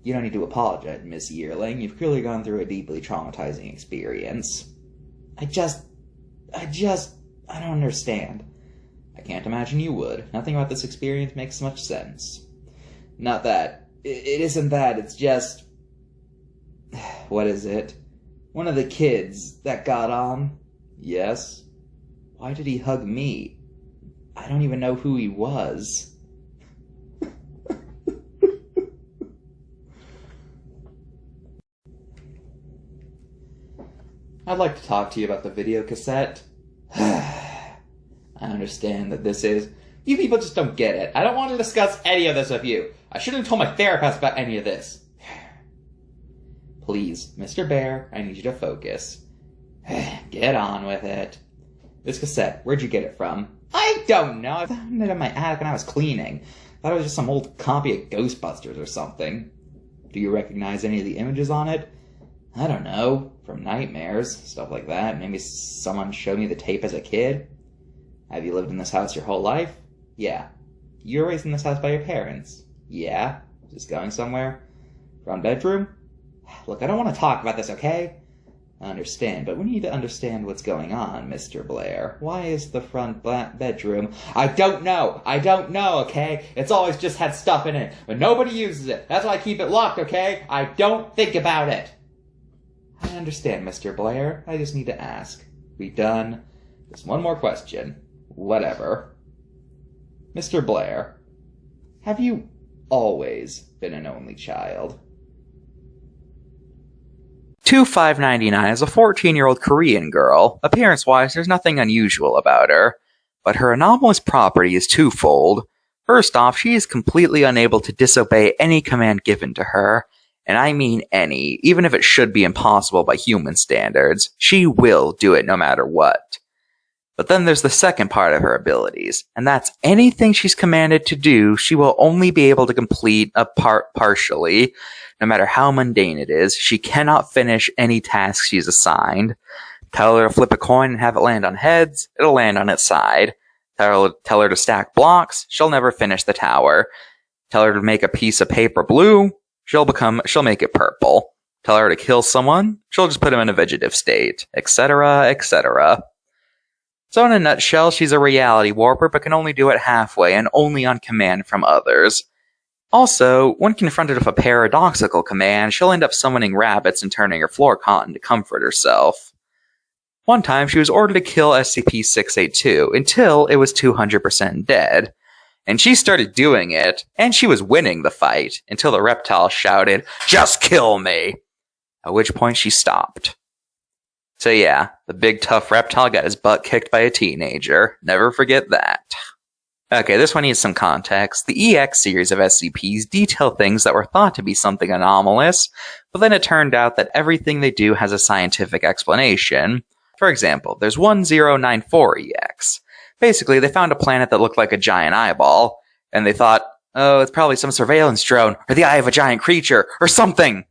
You don't need to apologize, Miss Yearling. You've clearly gone through a deeply traumatizing experience. I don't understand. I can't imagine you would. Nothing about this experience makes much sense. Not that. It isn't that. It's just... What is it? One of the kids that got on. Yes? Why did he hug me? I don't even know who he was. I'd like to talk to you about the video cassette. I understand that this is... You people just don't get it. I don't want to discuss any of this with you. I shouldn't have told my therapist about any of this. Please, Mr. Bear, I need you to focus. Get on with it. This cassette, where'd you get it from? I don't know. I found it in my attic when I was cleaning. Thought it was just some old copy of Ghostbusters or something. Do you recognize any of the images on it? I don't know. From nightmares, stuff like that. Maybe someone showed me the tape as a kid. Have you lived in this house your whole life? Yeah. You were raised in this house by your parents? Yeah. Just going somewhere? Front bedroom? Look, I don't want to talk about this, okay? I understand, but we need to understand what's going on, Mr. Blair. Why is the front bedroom... I don't know, okay? It's always just had stuff in it, but nobody uses it. That's why I keep it locked, okay? I don't think about it. I understand, Mr. Blair. I just need to ask. We done? Just one more question. Whatever. Mr. Blair, have you always been an only child? 2599 is a 14-year-old Korean girl. Appearance-wise, there's nothing unusual about her. But her anomalous property is twofold. First off, she is completely unable to disobey any command given to her. And I mean any, even if it should be impossible by human standards. She will do it no matter what. But then there's the second part of her abilities, and that's anything she's commanded to do, she will only be able to complete a part partially. No matter how mundane it is, she cannot finish any task she's assigned. Tell her to flip a coin and have it land on heads, it'll land on its side. Tell her to stack blocks, she'll never finish the tower. Tell her to make a piece of paper blue, she'll make it purple. Tell her to kill someone, she'll just put him in a vegetative state, etc., etc. So in a nutshell, she's a reality warper, but can only do it halfway and only on command from others. Also, when confronted with a paradoxical command, she'll end up summoning rabbits and turning her floor cotton to comfort herself. One time, she was ordered to kill SCP-682 until it was 200% dead. And she started doing it, and she was winning the fight, until the reptile shouted, "Just kill me!" At which point she stopped. So yeah, the big tough reptile got his butt kicked by a teenager. Never forget that. Okay, this one needs some context. The EX series of SCPs detail things that were thought to be something anomalous, but then it turned out that everything they do has a scientific explanation. For example, there's 1094EX. Basically, they found a planet that looked like a giant eyeball, and they thought, oh, it's probably some surveillance drone, or the eye of a giant creature, or something!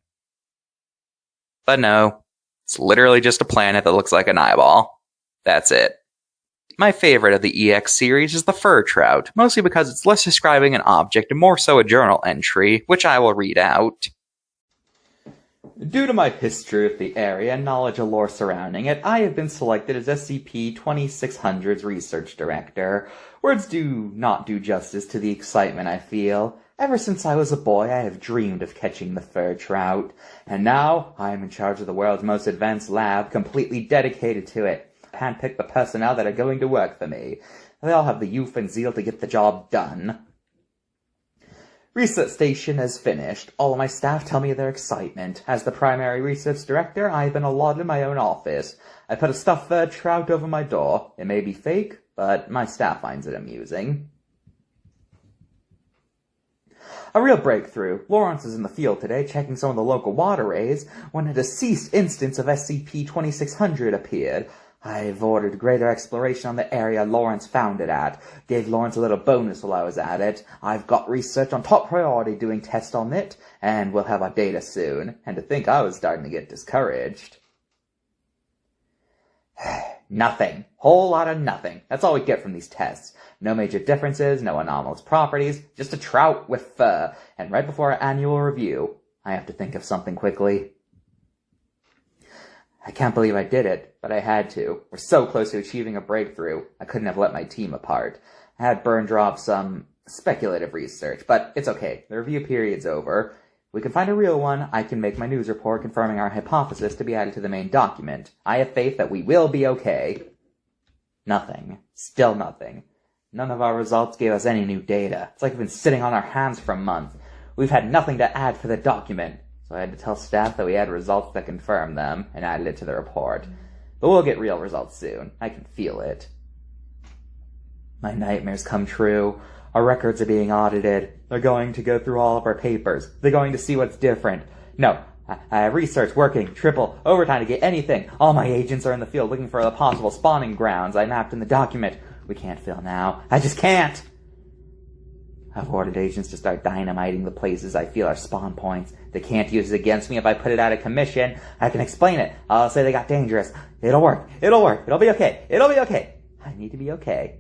But no. It's literally just a planet that looks like an eyeball. That's it. My favorite of the EX series is the fur trout, mostly because it's less describing an object and more so a journal entry, which I will read out. Due to my history of the area and knowledge of lore surrounding it, I have been selected as SCP-2600's research director. Words do not do justice to the excitement I feel. Ever since I was a boy, I have dreamed of catching the fur trout. And now, I am in charge of the world's most advanced lab, completely dedicated to it. I handpick the personnel that are going to work for me. They all have the youth and zeal to get the job done. Research station is finished. All of my staff tell me their excitement. As the primary research director, I have been allotted my own office. I put a stuffed fur trout over my door. It may be fake, but my staff finds it amusing. A real breakthrough. Lawrence was in the field today checking some of the local waterways when a deceased instance of SCP-2600 appeared. I've ordered greater exploration on the area Lawrence found it at. Gave Lawrence a little bonus while I was at it. I've got research on top priority doing tests on it, and we'll have our data soon. And to think I was starting to get discouraged. Nothing. Whole lot of nothing. That's all we get from these tests. No major differences, no anomalous properties, just a trout with fur. And right before our annual review, I have to think of something quickly. I can't believe I did it, but I had to. We're so close to achieving a breakthrough, I couldn't have let my team apart. I had Burn drop some speculative research, but it's okay. The review period's over. We can find a real one. I can make my news report confirming our hypothesis to be added to the main document. I have faith that we will be okay. Nothing. Still nothing. None of our results gave us any new data. It's like we've been sitting on our hands for a month. We've had nothing to add for the document. So I had to tell staff that we had results that confirmed them and added it to the report. But we'll get real results soon. I can feel it. My nightmares come true. Our records are being audited. They're going to go through all of our papers. They're going to see what's different. No, I have research working, triple, overtime to get anything. All my agents are in the field looking for the possible spawning grounds I mapped in the document. We can't fail now. I just can't! I've ordered agents to start dynamiting the places I feel are spawn points. They can't use it against me if I put it out of commission. I can explain it. I'll say they got dangerous. It'll work. It'll work. It'll be okay. It'll be okay. I need to be okay.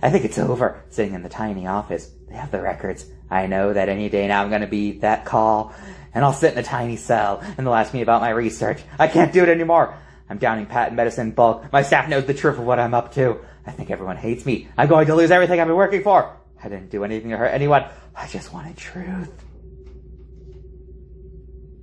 I think it's over. Sitting in the tiny office. They have the records. I know that any day now I'm going to be that call. And I'll sit in a tiny cell and they'll ask me about my research. I can't do it anymore. I'm downing patent medicine in bulk. My staff knows the truth of what I'm up to. I think everyone hates me. I'm going to lose everything I've been working for. I didn't do anything to hurt anyone. I just wanted truth.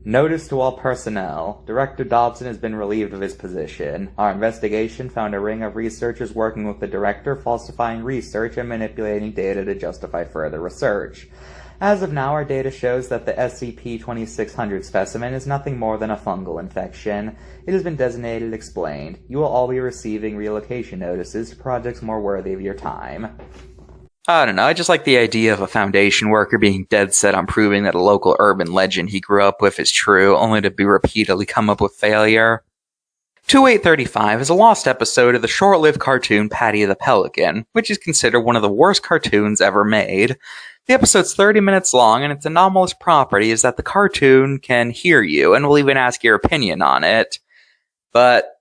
Notice to all personnel. Director Dobson has been relieved of his position. Our investigation found a ring of researchers working with the director, falsifying research and manipulating data to justify further research. As of now, our data shows that the SCP-2600 specimen is nothing more than a fungal infection. It has been designated explained. You will all be receiving relocation notices to projects more worthy of your time. I don't know, I just like the idea of a Foundation worker being dead set on proving that a local urban legend he grew up with is true, only to be repeatedly come up with failure. 2835 is a lost episode of the short-lived cartoon Patty the Pelican, which is considered one of the worst cartoons ever made. The episode's 30 minutes long, and its anomalous property is that the cartoon can hear you, and will even ask your opinion on it. But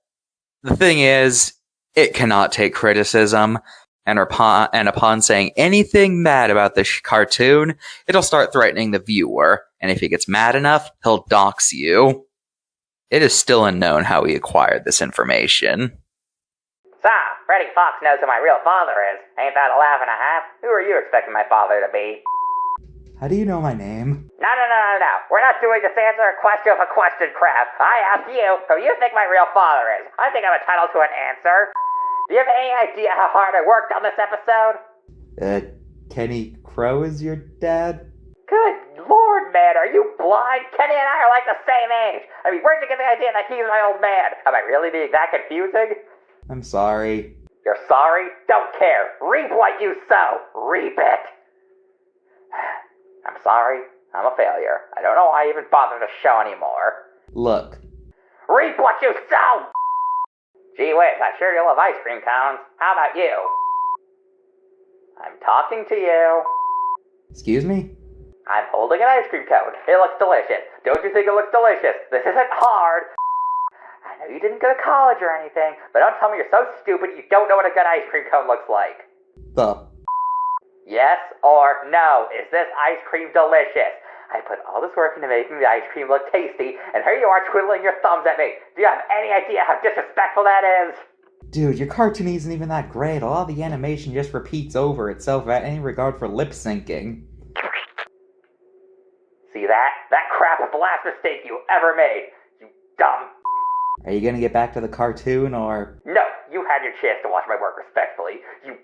the thing is, it cannot take criticism. And upon saying anything mad about this cartoon, it'll start threatening the viewer, and if he gets mad enough, he'll dox you. It is still unknown how he acquired this information. So, Freddy Fox knows who my real father is. Ain't that a laugh and a half? Who are you expecting my father to be? How do you know my name? No. We're not doing this answer a question for question crap. I asked you who you think my real father is. I think I'm entitled to an answer. Do you have any idea how hard I worked on this episode? Kenny Crow is your dad? Good lord, man, are you blind? Kenny and I are like the same age. I mean, where'd you get the idea that he's my old man? Am I really being that confusing? I'm sorry. You're sorry? Don't care. Reap what you sow. Reap it. I'm sorry. I'm a failure. I don't know why I even bother to show anymore. Look. Reap what you sow! Gee whiz, I sure do love ice cream cones. How about you? I'm talking to you. Excuse me? I'm holding an ice cream cone. It looks delicious. Don't you think it looks delicious? This isn't hard. I know you didn't go to college or anything, but don't tell me you're so stupid you don't know what a good ice cream cone looks like. Yes or no? Is this ice cream delicious? I put all this work into making the ice cream look tasty, and here you are twiddling your thumbs at me. Do you have any idea how disrespectful that is? Dude, your cartoon isn't even that great. A lot of the animation just repeats over itself without any regard for lip syncing. See that? That crap is the last mistake you ever made. You dumb. Are you gonna get back to the cartoon, or...? No, you had your chance to watch my work respectfully. You...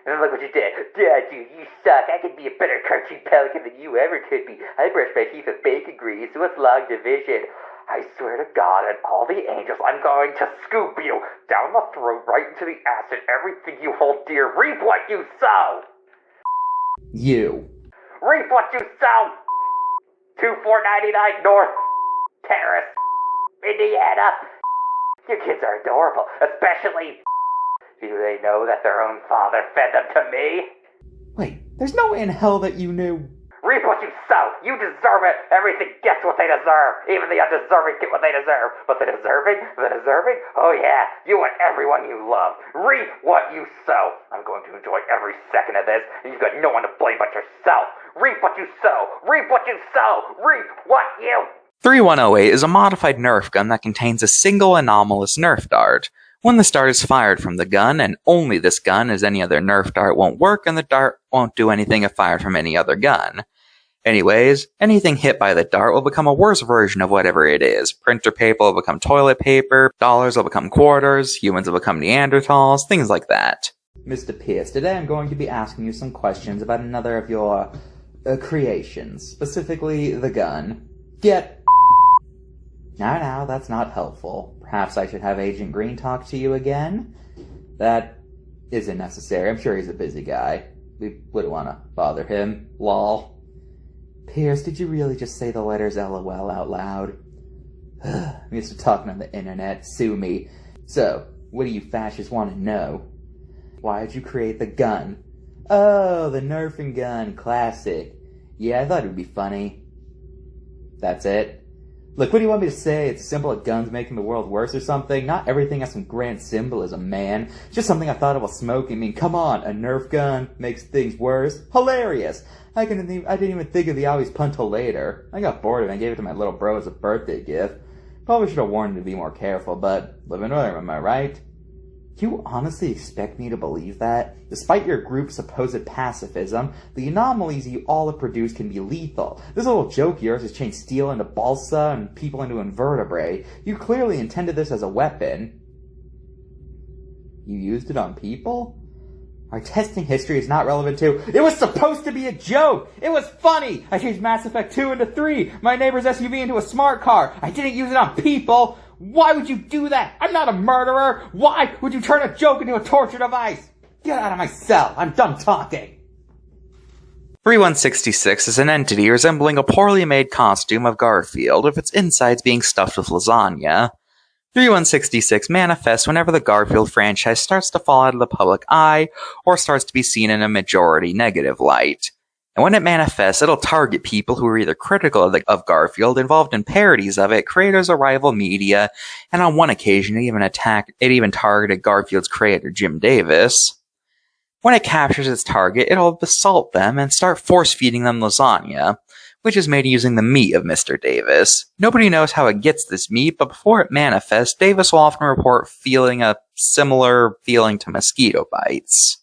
And then look what you did. Yeah, dude, you suck. I could be a better cartoon pelican than you ever could be. I brush my teeth with bacon grease. What's long division? I swear to God and all the angels, I'm going to scoop you down the throat, right into the acid, everything you hold dear. Reap what you sow! You. Reap what you sow! 2499 North Terrace, Indiana. Your kids are adorable, especially... Do they know that their own father fed them to me? Wait, there's no way in hell that you knew. Reap what you sow. You deserve it. Everything gets what they deserve. Even the undeserving get what they deserve. But the deserving? Oh yeah, you and everyone you love. Reap what you sow. I'm going to enjoy every second of this, and you've got no one to blame but yourself. Reap what you sow. Reap what you sow. Reap what you... 3108 is a modified Nerf gun that contains a single anomalous Nerf dart. When this dart is fired from the gun, and only this gun, as any other Nerf dart won't work, and the dart won't do anything if fired from any other gun. Anyways, anything hit by the dart will become a worse version of whatever it is. Printer paper will become toilet paper, dollars will become quarters, humans will become Neanderthals, things like that. Mr. Pierce, today I'm going to be asking you some questions about another of your creations, specifically the gun. Get... Now, that's not helpful. Perhaps I should have Agent Green talk to you again? That isn't necessary. I'm sure he's a busy guy. We wouldn't want to bother him. Lol. Pierce, did you really just say the letters LOL out loud? I'm used to talking on the internet. Sue me. So, what do you fascists want to know? Why did you create the gun? Oh, the Nerfing gun. Classic. Yeah, I thought it would be funny. That's it? Look, what do you want me to say? It's simple as guns making the world worse or something? Not everything has some grand symbolism, man. It's just something I thought of while smoking. I mean, come on, a Nerf gun makes things worse? Hilarious! I didn't even think of the obvious pun till later. I got bored of it and gave it to my little bro as a birthday gift. Probably should have warned him to be more careful, but live and learn, am I right? You honestly expect me to believe that? Despite your group's supposed pacifism, the anomalies you all have produced can be lethal. This little joke of yours has changed steel into balsa and people into invertebrate. You clearly intended this as a weapon. You used it on people? Our testing history is not relevant to... It was supposed to be a joke! It was funny! I changed Mass Effect 2 into 3, my neighbor's SUV into a smart car. I didn't use it on people! Why would you do that? I'm not a murderer! Why would you turn a joke into a torture device? Get out of my cell! I'm done talking! 3166 is an entity resembling a poorly made costume of Garfield, with its insides being stuffed with lasagna. 3166 manifests whenever the Garfield franchise starts to fall out of the public eye, or starts to be seen in a majority negative light. And when it manifests, it'll target people who are either critical of Garfield, involved in parodies of it, creators of rival media, and on one occasion it even targeted Garfield's creator, Jim Davis. When it captures its target, it'll assault them and start force-feeding them lasagna, which is made using the meat of Mr. Davis. Nobody knows how it gets this meat, but before it manifests, Davis will often report feeling a similar feeling to mosquito bites.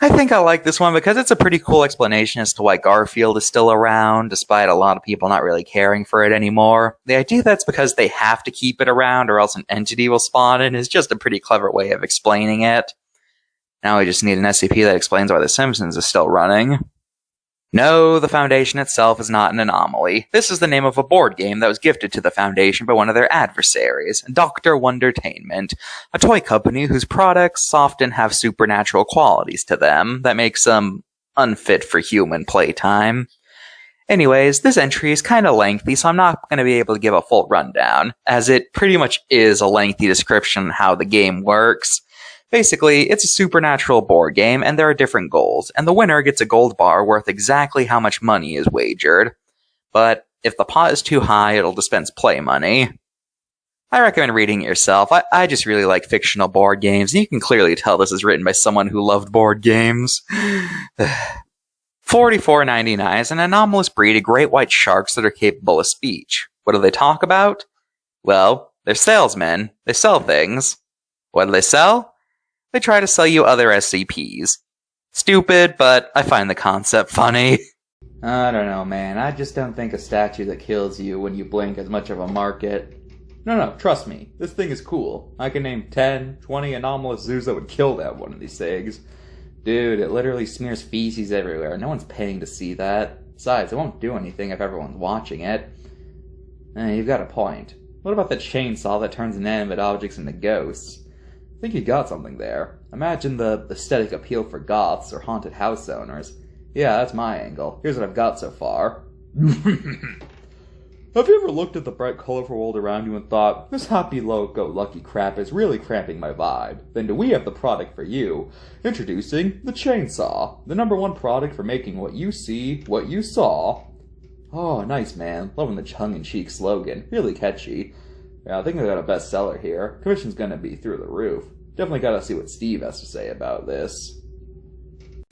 I think I like this one because it's a pretty cool explanation as to why Garfield is still around, despite a lot of people not really caring for it anymore. The idea that's because they have to keep it around or else an entity will spawn in is just a pretty clever way of explaining it. Now we just need an SCP that explains why The Simpsons is still running. No, the Foundation itself is not an anomaly. This is the name of a board game that was gifted to the Foundation by one of their adversaries, Dr. Wondertainment, a toy company whose products often have supernatural qualities to them that makes them unfit for human playtime. Anyways, this entry is kinda lengthy, so I'm not going to be able to give a full rundown, as it pretty much is a lengthy description on how the game works. Basically, it's a supernatural board game, and there are different goals, and the winner gets a gold bar worth exactly how much money is wagered. But if the pot is too high, it'll dispense play money. I recommend reading it yourself. I just really like fictional board games, and you can clearly tell this is written by someone who loved board games. 4499 is an anomalous breed of great white sharks that are capable of speech. What do they talk about? Well, they're salesmen. They sell things. What do they sell? They try to sell you other SCPs. Stupid, but I find the concept funny. I don't know, man. I just don't think a statue that kills you when you blink is much of a market. No, trust me. This thing is cool. I can name 10, 20 anomalous zoos that would kill to have one of these things. Dude, it literally smears feces everywhere. No one's paying to see that. Besides, it won't do anything if everyone's watching it. You've got a point. What about the chainsaw that turns inanimate objects into ghosts? I think you got something there. Imagine the aesthetic appeal for goths or haunted house owners. Yeah, that's my angle. Here's what I've got so far. Have you ever looked at the bright, colorful world around you and thought, this happy-go-lucky crap is really cramping my vibe? Then do we have the product for you. Introducing the chainsaw, the #1 product for making what you see, what you saw. Oh, nice, man. Loving the tongue-in-cheek slogan. Really catchy. Yeah, I think I got a bestseller here. Commission's gonna be through the roof. Definitely gotta see what Steve has to say about this.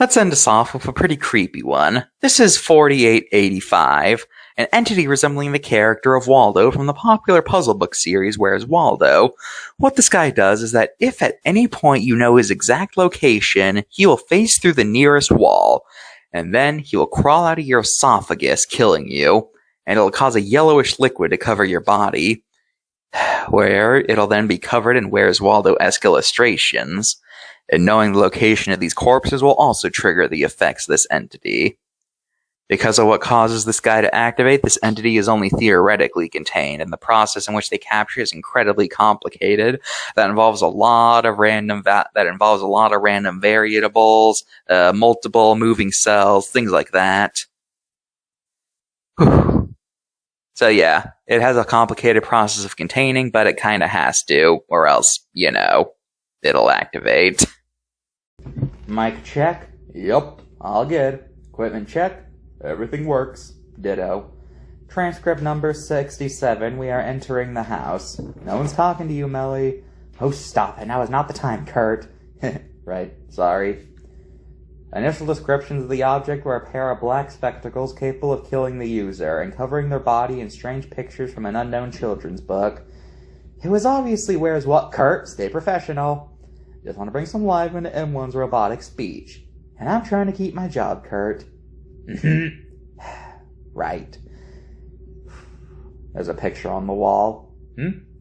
Let's end us off with a pretty creepy one. This is 4885, an entity resembling the character of Waldo from the popular puzzle book series Where's Waldo. What this guy does is that if at any point you know his exact location, he will face through the nearest wall, and then he will crawl out of your esophagus, killing you, and it'll cause a yellowish liquid to cover your body, where it'll then be covered in Where's Waldo-esque illustrations. And knowing the location of these corpses will also trigger the effects of this entity. Because of what causes this guy to activate, this entity is only theoretically contained, and the process in which they capture is incredibly complicated. That involves a lot of random variables, multiple moving cells, things like that. So yeah, it has a complicated process of containing, but it kinda has to, or else, it'll activate. Mic check. Yup, all good. Equipment check. Everything works. Ditto. Transcript number 67. We are entering the house. No one's talking to you, Melly. Oh, stop it. Now is not the time, Kurt. Right, sorry. Initial descriptions of the object were a pair of black spectacles capable of killing the user and covering their body in strange pictures from an unknown children's book. It was obviously Where's What, Kurt. Stay professional. Just want to bring some life into M1's robotic speech. And I'm trying to keep my job, Kurt. Right. There's a picture on the wall.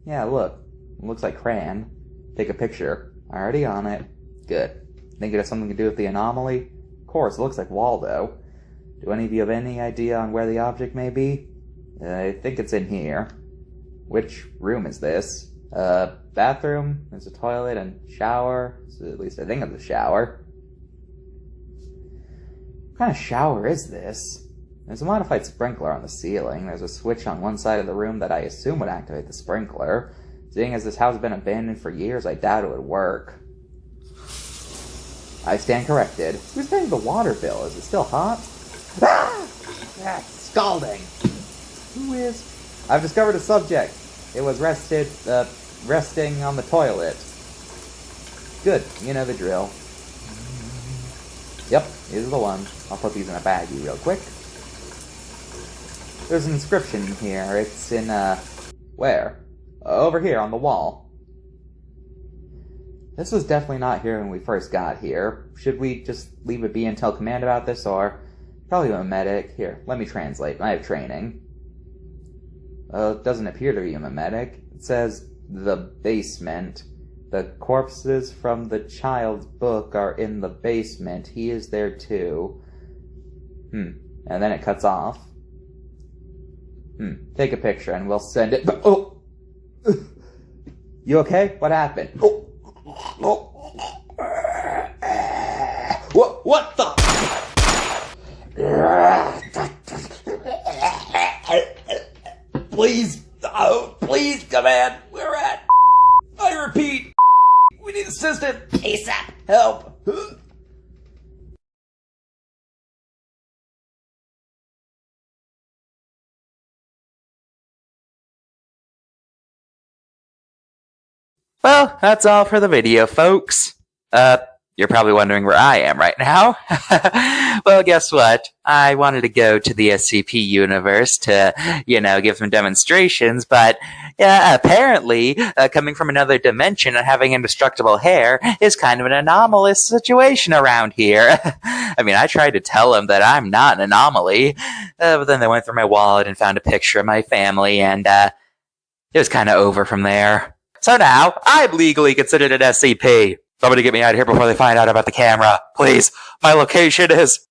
Yeah, look. It looks like crayon. Take a picture. Already on it. Good. Think it has something to do with the anomaly? Of course, it looks like Waldo. Do any of you have any idea on where the object may be? I think it's in here. Which room is this? Bathroom, there's a toilet and shower. So at least I think it's a shower. What kind of shower is this? There's a modified sprinkler on the ceiling. There's a switch on one side of the room that I assume would activate the sprinkler. Seeing as this house has been abandoned for years, I doubt it would work. I stand corrected. Who's paying the water bill? Is it still hot? Ah! That's scalding. Who is? I've discovered a subject. It was resting on the toilet. Good, you know the drill. Yep, these are the ones. I'll put these in a baggie real quick. There's an inscription here. It's in, where? Over here on the wall. This was definitely not here when we first got here. Should we just leave it be and tell command about this, or probably a medic? Here, let me translate. I have training. It doesn't appear to be a medic. It says the basement. The corpses from the child's book are in the basement. He is there too. And then it cuts off. Take a picture and we'll send it. Oh! You okay? What happened? What the? Please, please, command. We're at. I repeat, we need assistance. ASAP. Help. Well, that's all for the video, folks. You're probably wondering where I am right now. Well, guess what? I wanted to go to the SCP universe to, give some demonstrations, but apparently, coming from another dimension and having indestructible hair is kind of an anomalous situation around here. I mean, I tried to tell them that I'm not an anomaly, but then they went through my wallet and found a picture of my family, and it was kind of over from there. So now, I'm legally considered an SCP. Somebody get me out of here before they find out about the camera. Please, my location is...